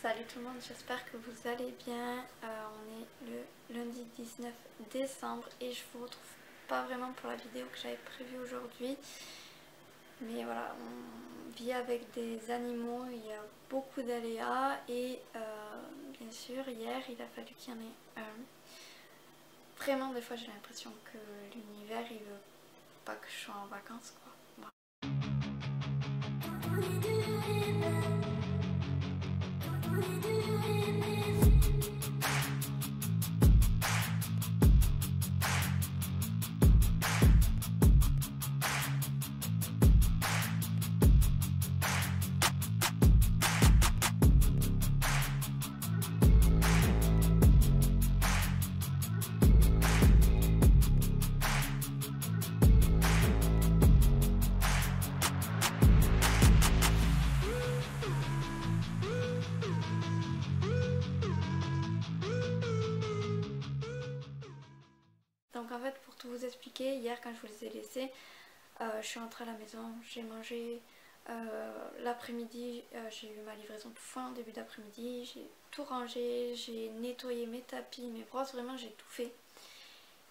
Salut tout le monde, j'espère que vous allez bien. On est le lundi 19 décembre et je vous retrouve pas vraiment pour la vidéo que j'avais prévue aujourd'hui. Mais voilà, on vit avec des animaux, il y a beaucoup d'aléas et bien sûr hier il a fallu qu'il y en ait un. Vraiment des fois j'ai l'impression que l'univers il veut pas que je sois en vacances quoi. Voilà. Donc en fait pour tout vous expliquer, hier quand je vous les ai laissés, je suis rentrée à la maison, j'ai mangé, l'après-midi j'ai eu ma livraison de foin en début d'après-midi, j'ai tout rangé, j'ai nettoyé mes tapis, mes brosses, vraiment j'ai tout fait.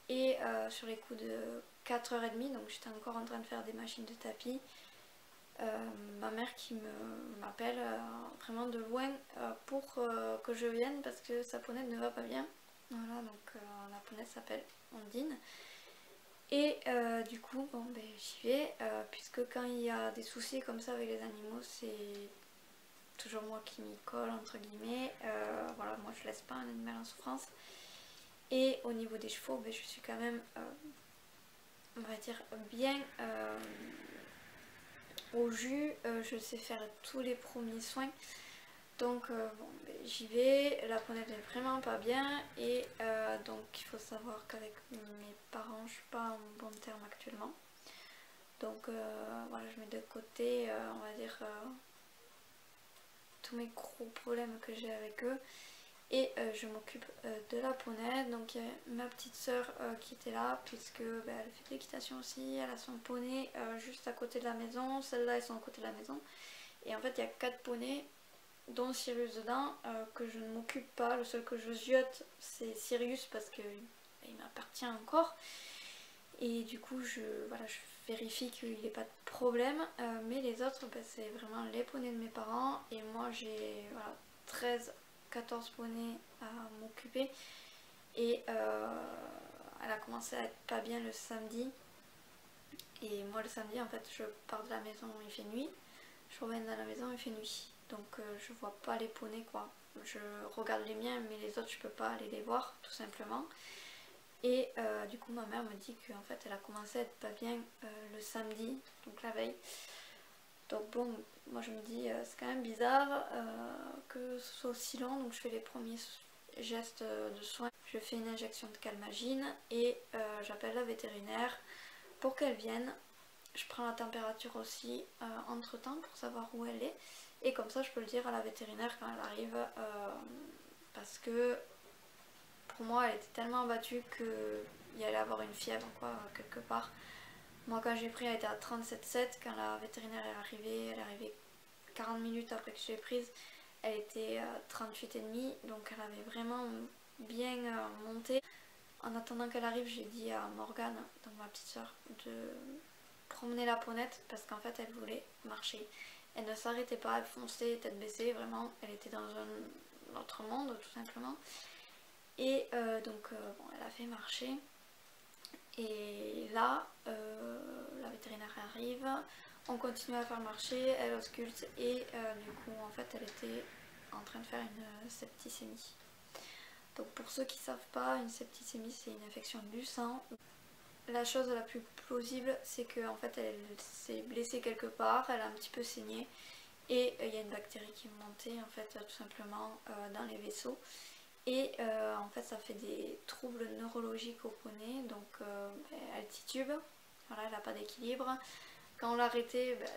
Et sur les coups de 4h30, donc j'étais encore en train de faire des machines de tapis, ma mère qui m'appelle vraiment de loin pour que je vienne parce que sa ponette ne va pas bien. Voilà, donc la ponette s'appelle Ondine. Et du coup, bon, ben, j'y vais, puisque quand il y a des soucis comme ça avec les animaux, c'est toujours moi qui m'y colle, entre guillemets. Voilà, moi je laisse pas un animal en souffrance. Et au niveau des chevaux, ben, je suis quand même, on va dire, bien au jus. Je sais faire tous les premiers soins. Donc bon, ben, j'y vais, la ponette n'est vraiment pas bien et donc il faut savoir qu'avec mes parents je suis pas en bon terme actuellement. Donc voilà, je mets de côté on va dire tous mes gros problèmes que j'ai avec eux et je m'occupe de la ponette. Donc il y a ma petite soeur qui était là puisque ben, elle fait de l'équitation aussi, elle a son poney juste à côté de la maison, celles-là elles sont à côté de la maison et en fait il y a 4 poneys dont Sirius dedans, que je ne m'occupe pas. Le seul que je ziote c'est Sirius parce que il m'appartient encore. Et du coup voilà, je vérifie qu'il n'y ait pas de problème. Mais les autres, ben, c'est vraiment les poneys de mes parents. Et moi j'ai voilà, 13-14 poneys à m'occuper. Et elle a commencé à être pas bien le samedi. Et moi le samedi en fait je pars de la maison, il fait nuit. Je reviens dans la maison, il fait nuit. Donc je vois pas les poneys quoi. Je regarde les miens mais les autres je peux pas aller les voir tout simplement. Et du coup ma mère me dit qu'en fait elle a commencé à être pas bien le samedi, donc la veille. Donc bon, moi je me dis c'est quand même bizarre que ce soit aussi lent, donc je fais les premiers gestes de soins. Je fais une injection de calmagine et j'appelle la vétérinaire pour qu'elle vienne. Je prends la température aussi entre temps pour savoir où elle est et comme ça je peux le dire à la vétérinaire quand elle arrive parce que pour moi elle était tellement abattue qu'il y allait avoir une fièvre quoi quelque part. Moi quand j'ai pris elle était à 37,7, quand la vétérinaire est arrivée 40 minutes après que je l'ai prise, elle était à 38,5, donc elle avait vraiment bien monté. En attendant qu'elle arrive, j'ai dit à Morgane, donc ma petite soeur, de promener la ponette parce qu'en fait elle voulait marcher. Elle ne s'arrêtait pas, elle fonçait tête baissée, vraiment, elle était dans un autre monde tout simplement. Et donc bon, elle a fait marcher. Et là, la vétérinaire arrive, on continue à faire marcher, elle ausculte et du coup en fait elle était en train de faire une septicémie. Donc pour ceux qui ne savent pas, une septicémie c'est une infection du sang. La chose la plus plausible c'est qu'en fait elle s'est blessée quelque part, elle a un petit peu saigné et il y a une bactérie qui est montée en fait tout simplement dans les vaisseaux. Et en fait ça fait des troubles neurologiques au poney, donc elle titube, voilà, elle n'a pas d'équilibre. Quand on l'a arrêtée, ben,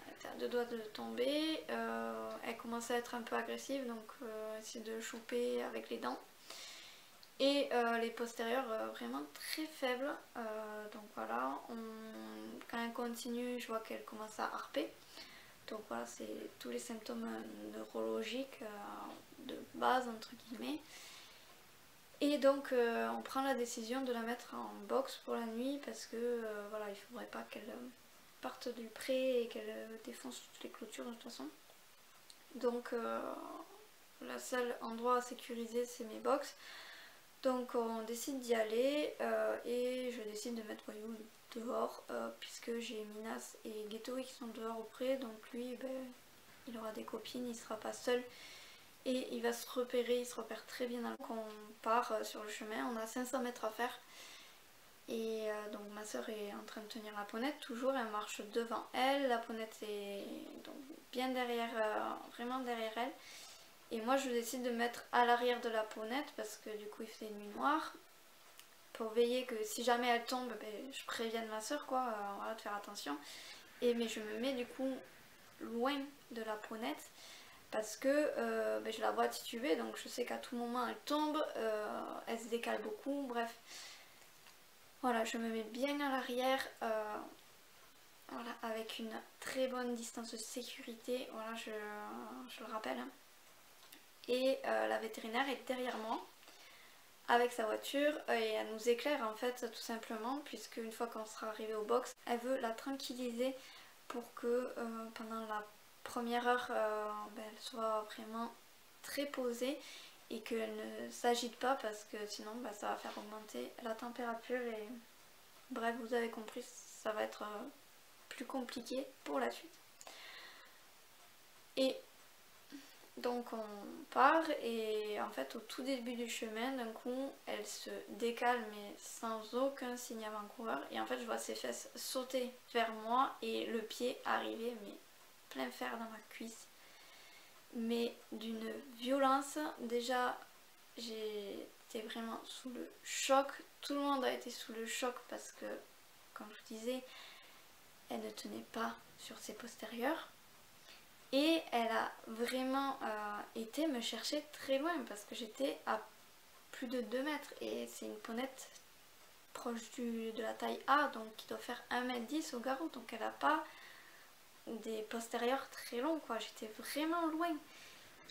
elle était à 2 doigts de tomber, elle commençait à être un peu agressive, donc essayer de choper avec les dents. Et les postérieurs vraiment très faibles, donc voilà, quand elle continue je vois qu'elle commence à harper. Donc voilà, c'est tous les symptômes neurologiques, base entre guillemets. Et donc on prend la décision de la mettre en box pour la nuit parce que voilà, il faudrait pas qu'elle parte du pré et qu'elle défonce toutes les clôtures de toute façon. Donc le seul endroit à sécuriser c'est mes box. Donc on décide d'y aller et je décide de mettre Voyou dehors puisque j'ai Minas et Ghetto qui sont dehors au pré, donc lui il aura des copines, il sera pas seul et il va se repérer, il se repère très bien. Donc on part sur le chemin, on a 500 mètres à faire et donc ma soeur est en train de tenir la ponette, toujours elle marche devant elle, la ponette est donc bien derrière, vraiment derrière elle. Et moi je décide de me mettre à l'arrière de la ponette parce que du coup il fait nuit noire. Pour veiller que si jamais elle tombe, je prévienne ma soeur quoi, voilà, de faire attention. Mais je me mets du coup loin de la ponette parce que je la vois tituber, donc je sais qu'à tout moment elle tombe, elle se décale beaucoup, bref. Voilà, je me mets bien à l'arrière, voilà, avec une très bonne distance de sécurité, voilà, je le rappelle. Hein. Et la vétérinaire est derrière moi avec sa voiture et elle nous éclaire en fait tout simplement puisque une fois qu'on sera arrivé au box, elle veut la tranquilliser pour que pendant la première heure elle soit vraiment très posée et qu'elle ne s'agite pas parce que sinon ça va faire augmenter la température et bref vous avez compris, ça va être plus compliqué pour la suite. Et donc on part et en fait au tout début du chemin d'un coup elle se décale mais sans aucun signe avant-coureur et en fait je vois ses fesses sauter vers moi et le pied arriver mais plein fer dans ma cuisse mais d'une violence. Déjà j'étais vraiment sous le choc, tout le monde a été sous le choc parce que comme je vous disais elle ne tenait pas sur ses postérieurs. Et elle a vraiment été me chercher très loin parce que j'étais à plus de 2 mètres et c'est une ponette proche de la taille A donc qui doit faire 1,10 m au garrot, donc elle n'a pas des postérieurs très longs quoi, j'étais vraiment loin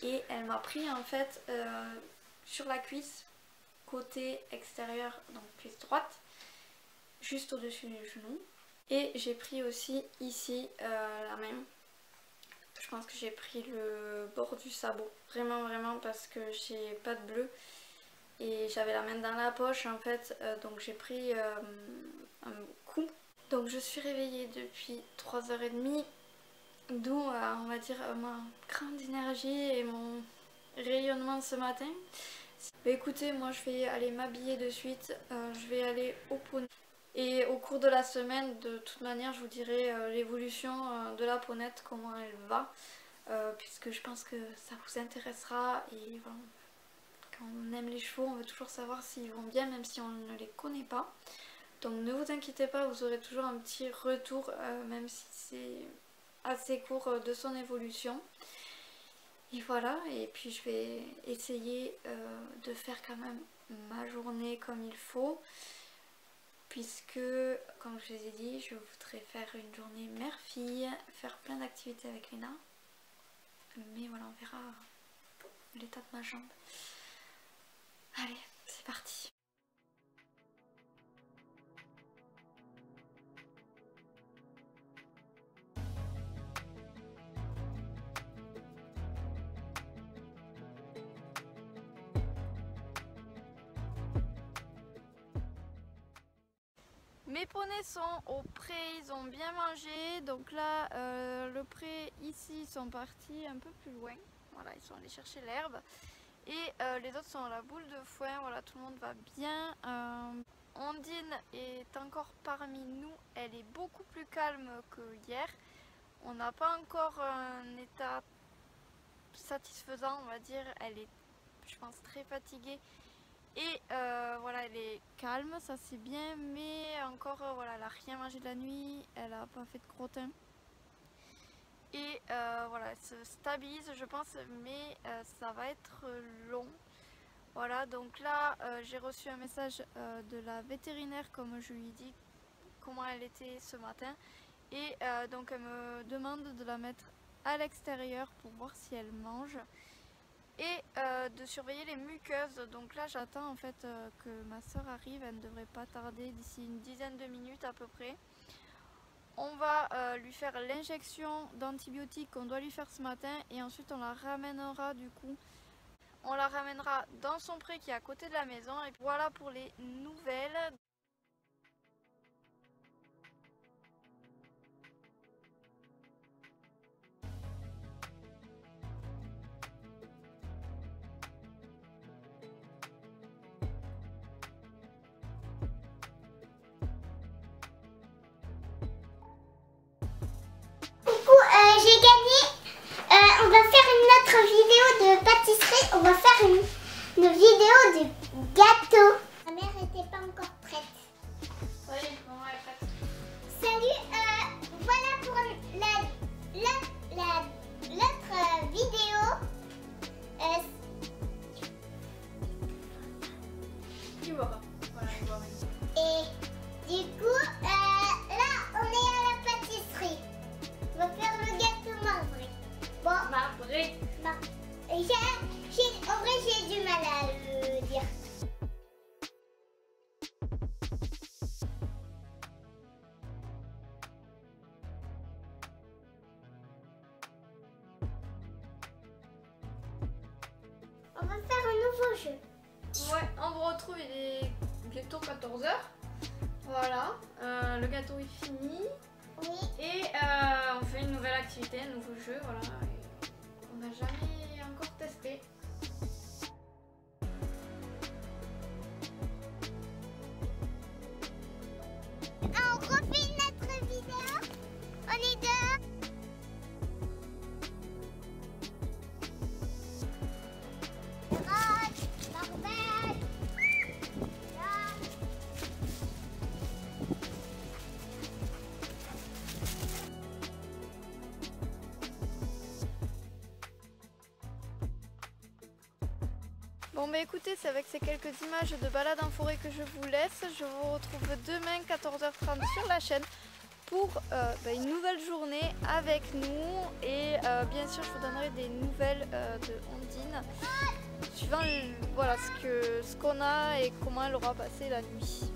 et elle m'a pris en fait sur la cuisse côté extérieur, donc cuisse droite, juste au-dessus du genou et j'ai pris aussi ici la même. Je pense que j'ai pris le bord du sabot, vraiment parce que j'ai pas de bleu et j'avais la main dans la poche en fait, donc j'ai pris un coup. Donc je suis réveillée depuis 3h30, d'où on va dire ma grande énergie et mon rayonnement ce matin. Écoutez, moi je vais aller m'habiller de suite, je vais aller au poney. Et au cours de la semaine, de toute manière, je vous dirai l'évolution de la ponette, comment elle va, puisque je pense que ça vous intéressera. Et voilà, quand on aime les chevaux, on veut toujours savoir s'ils vont bien, même si on ne les connaît pas. Donc ne vous inquiétez pas, vous aurez toujours un petit retour, même si c'est assez court, de son évolution. Et voilà, et puis je vais essayer de faire quand même ma journée comme il faut. Puisque, comme je vous ai dit, je voudrais faire une journée mère-fille, faire plein d'activités avec Léna. Mais voilà, on verra l'état de ma jambe. Allez, c'est parti. Mes poneys sont au pré, ils ont bien mangé, donc là le pré ici ils sont partis un peu plus loin, voilà ils sont allés chercher l'herbe et les autres sont à la boule de foin, voilà tout le monde va bien. Ondine est encore parmi nous, elle est beaucoup plus calme que hier, on n'a pas encore un état satisfaisant on va dire, elle est je pense très fatiguée. Et voilà, elle est calme, ça c'est bien, mais encore voilà, elle n'a rien mangé de la nuit, elle n'a pas fait de crottin. Et voilà, elle se stabilise je pense, mais ça va être long. Voilà, donc là j'ai reçu un message de la vétérinaire comme je lui ai dit comment elle était ce matin. Et donc elle me demande de la mettre à l'extérieur pour voir si elle mange. Et de surveiller les muqueuses. Donc là j'attends en fait que ma soeur arrive, elle ne devrait pas tarder d'ici une dizaine de minutes à peu près. On va lui faire l'injection d'antibiotiques qu'on doit lui faire ce matin et ensuite on la ramènera du coup. On la ramènera dans son pré qui est à côté de la maison et voilà pour les nouvelles. J'ai gagné. On va faire une autre vidéo de pâtisserie. On va faire une vidéo de gâteau. Ma mère n'était pas encore prête. Oui, maman est prête. Salut, voilà pour l'autre vidéo. Tu vois pas. Voilà, je vois. Et du coup, là, on est à la pâtisserie. On va faire le gâteau marbré. Bon, Marbré. en vrai, j'ai du mal à le dire. On va faire un nouveau jeu. Ouais, on vous retrouve, il est bientôt 14 h. Voilà, le gâteau est fini. Oui. Et on fait une nouvelle activité, un nouveau jeu, voilà. On n'a jamais encore testé. On refait notre vidéo. On est dehors. Rose, Marvel. Bon bah écoutez, c'est avec ces quelques images de balade en forêt que je vous laisse. Je vous retrouve demain 14h30 sur la chaîne pour une nouvelle journée avec nous. Et bien sûr je vous donnerai des nouvelles de Ondine, suivant voilà, ce qu'on a et comment elle aura passé la nuit.